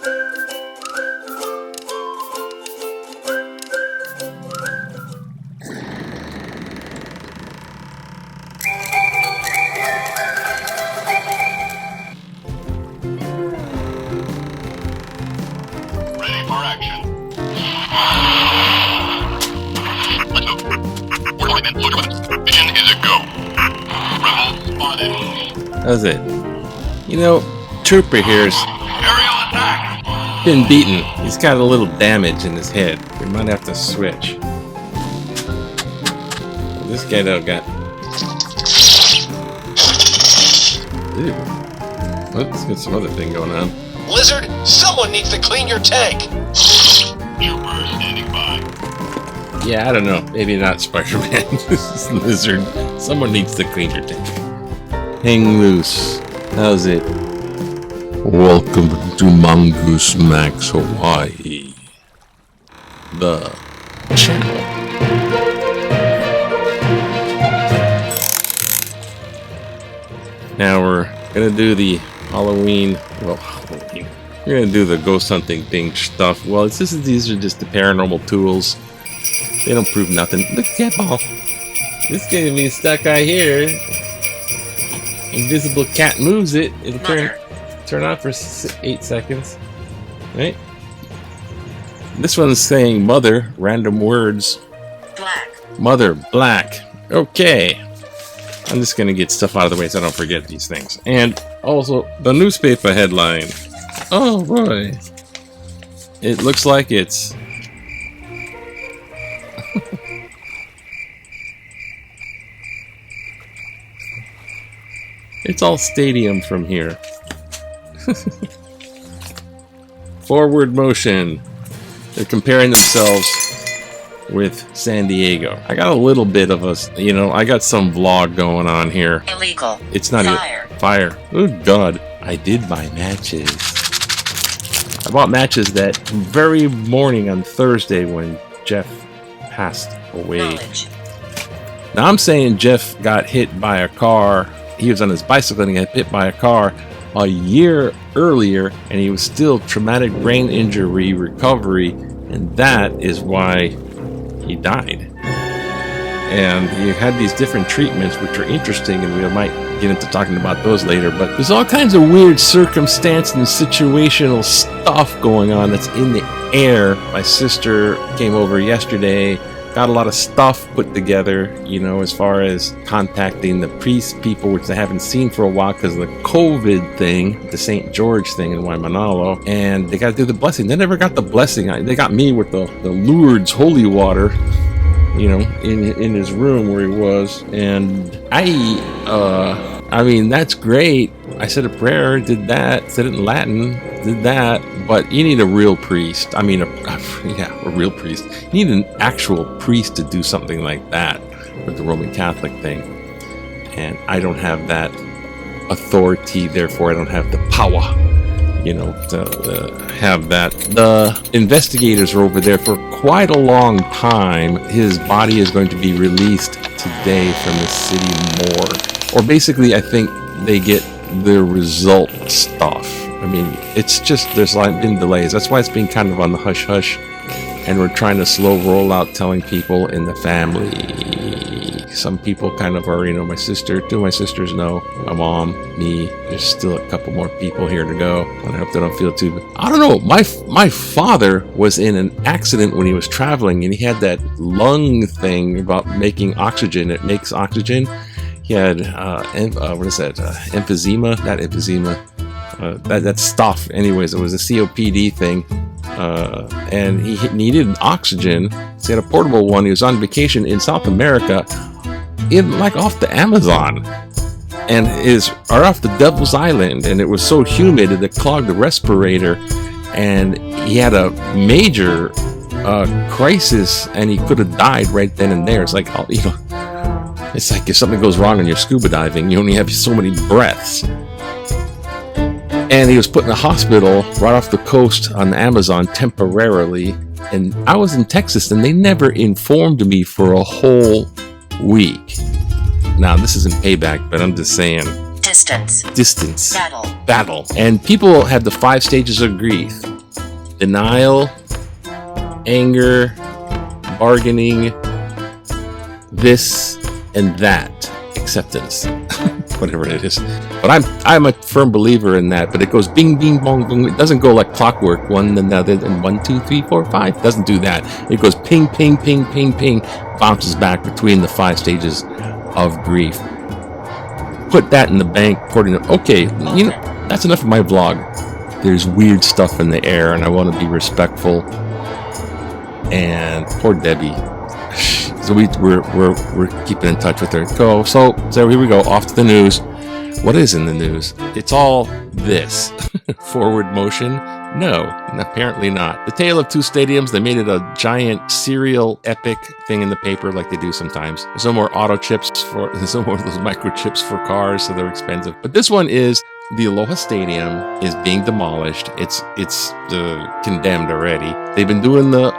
Ready for action. Let's go. We're sorry, men. Load your weapons. Mission is a go. Rebel spotted. That's it. You know, Trooper here's Aerial attack. been beaten. He's got a little damage in his head. We might have to switch. This guy though got... Ew. Let's get some other thing going on. Lizard, someone needs to clean your tank. Trooper standing by. Yeah, I don't know. Maybe not Spider-Man. This is Lizard. Someone needs to clean your tank. Hang loose. How's it? Welcome to Mongoose Max Hawaii. The channel. Now we're gonna do the Halloween. We're gonna do the ghost hunting thing stuff. Well, these are just the paranormal tools. They don't prove nothing. Look at that ball. This gonna be stuck right here. Invisible cat moves it. It'll turn on for 8 seconds. Right? This one's saying mother. Random words. Black. Mother. Black. Okay. I'm just gonna get stuff out of the way so I don't forget these things. And also the newspaper headline. Oh boy. It looks like it's it's all stadium from here. Forward motion. They're comparing themselves with San Diego. I got a little bit of I got some vlog going on here. Illegal. It's not fire. Oh God. I did buy matches. I bought matches that very morning on Thursday when Jeff passed away. Knowledge. Now I'm saying Jeff got hit by a car. He was on his bicycle and he got hit by a car a year earlier, and he was still traumatic brain injury recovery, and that is why he died. And he had these different treatments which are interesting, and we might get into talking about those later, but there's all kinds of weird circumstance and situational stuff going on that's in the air. My sister came over yesterday, got a lot of stuff put together, as far as contacting the priest people, which they haven't seen for a while because of the COVID thing, the St. George thing in Waimanalo, and they got to do the blessing. They never got the blessing. They got me with the Lourdes holy water, in his room where he was, and I mean, that's great. I said a prayer, did that, said it in Latin, did that, but you need a real priest. I mean, a real priest. You need an actual priest to do something like that with the Roman Catholic thing. And I don't have that authority, therefore I don't have the power, to have that. The investigators are over there for quite a long time. His body is going to be released today from the city morgue. Or basically, I think they get the result stuff. I mean, it's just, there's been delays. That's why it's been kind of on the hush-hush. And we're trying to slow roll out telling people in the family. Some people kind of are, my sister, two of my sisters know, my mom, me. There's still a couple more people here to go. And I hope they don't feel too... I don't know. My father was in an accident when he was traveling, and he had that lung thing about making oxygen. It makes oxygen. He had, emphysema? Not emphysema. That stuff. Anyways, it was a COPD thing. And he needed oxygen. So he had a portable one. He was on vacation in South America, off the Amazon, and off the Devil's Island, and it was so humid that it clogged the respirator, and he had a major crisis, and he could have died right then and there. It's like, it's like if something goes wrong when you're scuba diving, you only have so many breaths. And he was put in a hospital right off the coast on the Amazon temporarily. And I was in Texas, and they never informed me for a whole week. Now, this isn't payback, but I'm just saying. Distance. Battle. And people had the 5 stages of grief. denial, anger, bargaining, this and that, acceptance, whatever it is. But I'm a firm believer in that. But it goes bing, bing, bong, bong. It doesn't go like clockwork, one, then another, then 1, 2, 3, 4, 5. It doesn't do that. It goes ping, ping, ping, ping, ping, bounces back between the 5 stages of grief. Put that in the bank, okay, you know, that's enough of my vlog. There's weird stuff in the air, and I want to be respectful. And poor Debbie. So we're keeping in touch with her. So here we go, off to the news. What is in the news? It's all this. Forward motion? No, apparently not. The Tale of Two Stadiums, they made it a giant serial epic thing in the paper like they do sometimes. There's no more there's no more of those microchips for cars, so they're expensive. But this one is, the Aloha Stadium is being demolished. It's condemned already. They've been doing the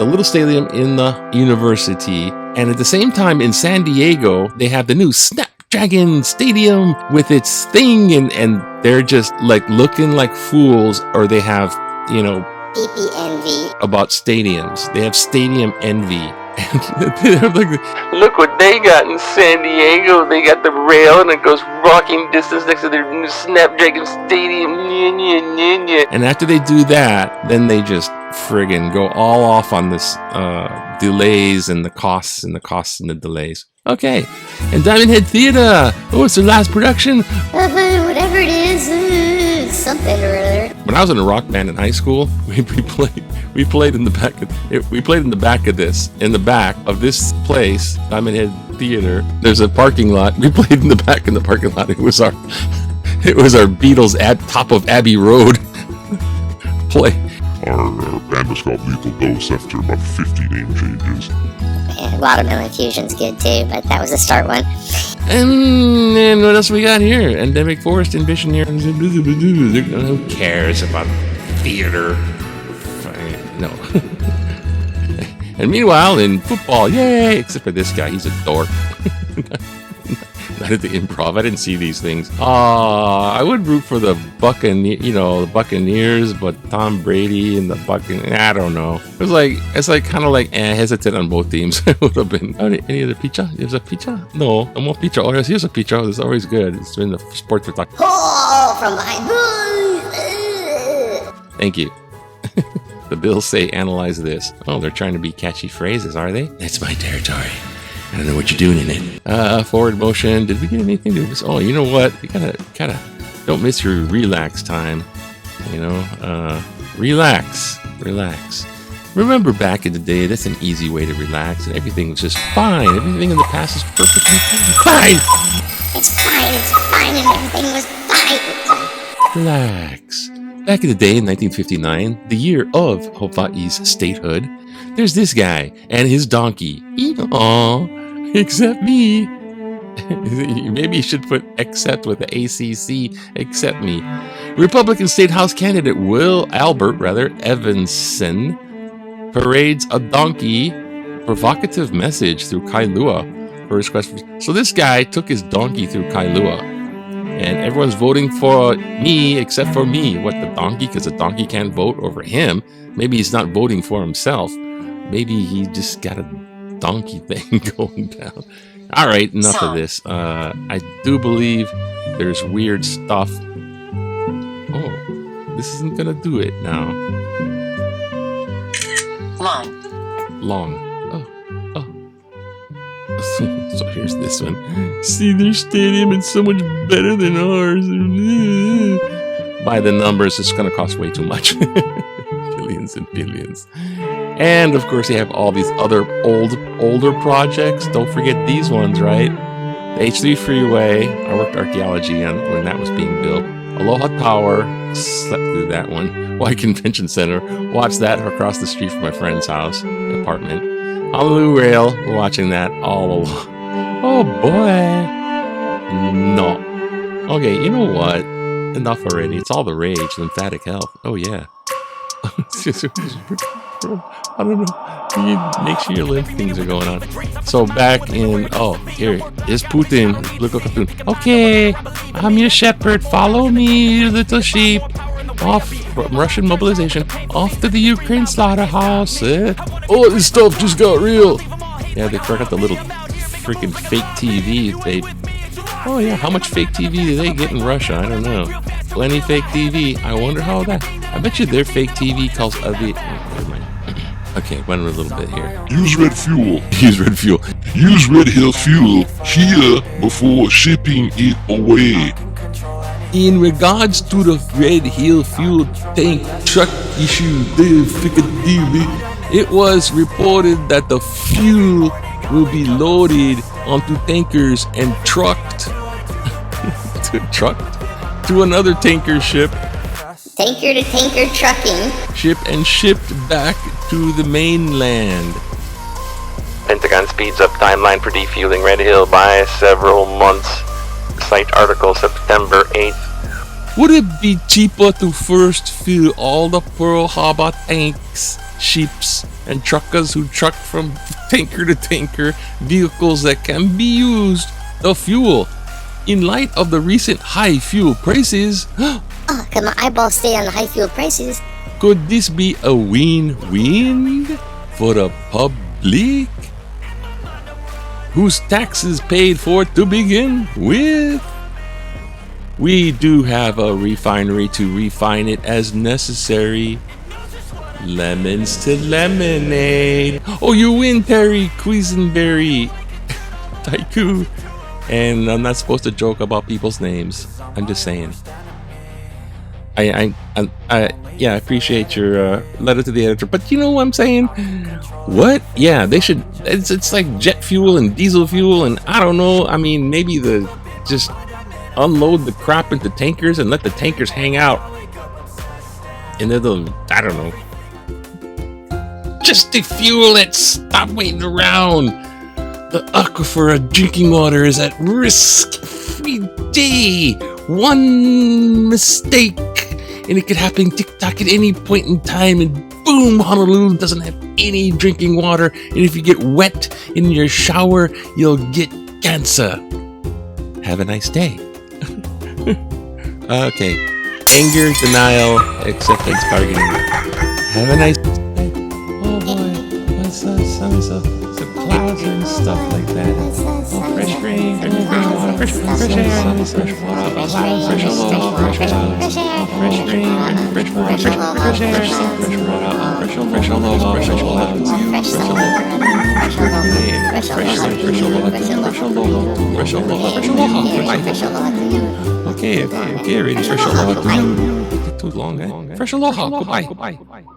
little stadium in the university. And at the same time in San Diego, they have the new Snapdragon Stadium with its thing, and they're just like looking like fools, or they have, you know, PP envy about stadiums. They have stadium envy. And they're like, look what they got in San Diego. They got the rail and it goes walking distance next to their new Snapdragon Stadium. And after they do that, then they just friggin' go all off on this delays and the costs and the delays. Okay, and Diamond Head Theater. Oh, it's their last production. Whatever it is, something or other. When I was in a rock band in high school, we played in the back of this place, Diamond Head Theater. There's a parking lot. We played in the back in the parking lot. It was our Beatles at top of Abbey Road play. Our band was called Lethal Dose after about 50 name changes. And Watermelon Fusion's good too, but that was a start one. And what else we got here? Endemic Forest, Envisioneer. Who cares about theater? No. And meanwhile, in football, yay! Except for this guy, he's a dork. Not at the Improv. I didn't see these things. I would root for the Buccaneers, but Tom Brady and the Buccaneers, I don't know. It's kind of like hesitant on both teams. It would have been. Any other pizza? There's a pizza? No, no more pizza. Oh, here's a pizza. It's always good. It's been the sports we're talking. Oh, from behind. Thank you. The bills say analyze this. Oh, they're trying to be catchy phrases, are they? That's my territory. I don't know what you're doing in it. Forward motion. Did we get anything to this? Oh, you know what? You gotta don't miss your relax time. You know, relax. Remember back in the day, that's an easy way to relax, and everything was just fine. Everything in the past is perfectly fine. It's fine, and everything was fine. Relax. Back in the day, in 1959, the year of Hawaii's statehood, there's this guy and his donkey. Aww, except me. Maybe you should put except with the ACC, except me. Republican State House candidate Albert Evanson parades a donkey provocative message through Kailua for his quest. So this guy took his donkey through Kailua, and everyone's voting for me except for me. What, the donkey? Because the donkey can't vote over him. Maybe he's not voting for himself. Maybe he just got a donkey thing going down. All right, enough of this. I do believe there's weird stuff. Oh, this isn't gonna do it now. Long. Oh. So here's this one. See, their stadium is so much better than ours. By the numbers, it's gonna cost way too much. Billions and billions. And of course, they have all these other older projects. Don't forget these ones, right? The H3 Freeway. I worked archaeology on when that was being built. Aloha Tower. Slept through that one. Hawaii Convention Center. Watched that across the street from my friend's house, apartment. Honolulu Rail. We're watching that all along. Oh boy. No. Okay, you know what? Enough already. It's all the rage. Lymphatic health. Oh yeah. I don't know. You make sure your lymph things are going on. So back in, here is Putin. Look at Putin. Okay, I'm your shepherd. Follow me, you little sheep. off from Russian mobilization, off to the Ukraine slaughterhouse. Oh, this stuff just got real. Yeah, they forgot the little freaking fake TV. Oh yeah, how much fake TV do they get in Russia? I don't know. Plenty fake TV. I wonder how that. I bet you their fake TV calls Avi. Oh, never mind. Okay, went a little bit here. Use red fuel. Use red fuel. Use red hill fuel here before shipping it away. In regards to the Red Hill fuel tank truck issue, it was reported that the fuel will be loaded onto tankers and trucked to another tanker ship. Tanker to tanker trucking. And shipped back to the mainland. Pentagon speeds up timeline for defueling Red Hill by several months. Site article September 8th. Would it be cheaper to first fill all the Pearl Harbor tanks, ships, and truckers who truck from tanker to tanker vehicles that can be used the fuel? In light of the recent high fuel prices, Oh, can my eyeballs stay on the high fuel prices? could this be a win-win for the public? Whose taxes paid for it to begin with? We do have a refinery to refine it as necessary. Lemons to lemonade. Oh, you win, Terry Quisenberry. Taiku. And I'm not supposed to joke about people's names. I'm just saying. I appreciate your letter to the editor, but you know what I'm saying? What? Yeah, they should. It's like jet fuel and diesel fuel, and I don't know. I mean, maybe just unload the crap into tankers and let the tankers hang out. And then I don't know. Just defuel it. Stop waiting around. The aquifer of drinking water is at risk every day. One mistake, and it could happen tick-tock at any point in time, and boom, Honolulu doesn't have any drinking water. And if you get wet in your shower, you'll get cancer. Have a nice day. Okay. Anger, denial, acceptance, bargaining. Have a nice day. Oh boy, what's the clouds and stuff like that. Oh, fresh rain, fresh water, fresh air, fresh water, clouds, fresh low, fresh clouds, fresh rain, fresh water, fresh air, fresh water, fresh low, fresh clouds, fresh Okay, ready, fresh aloha. Too long, eh? Fresh aloha, goodbye.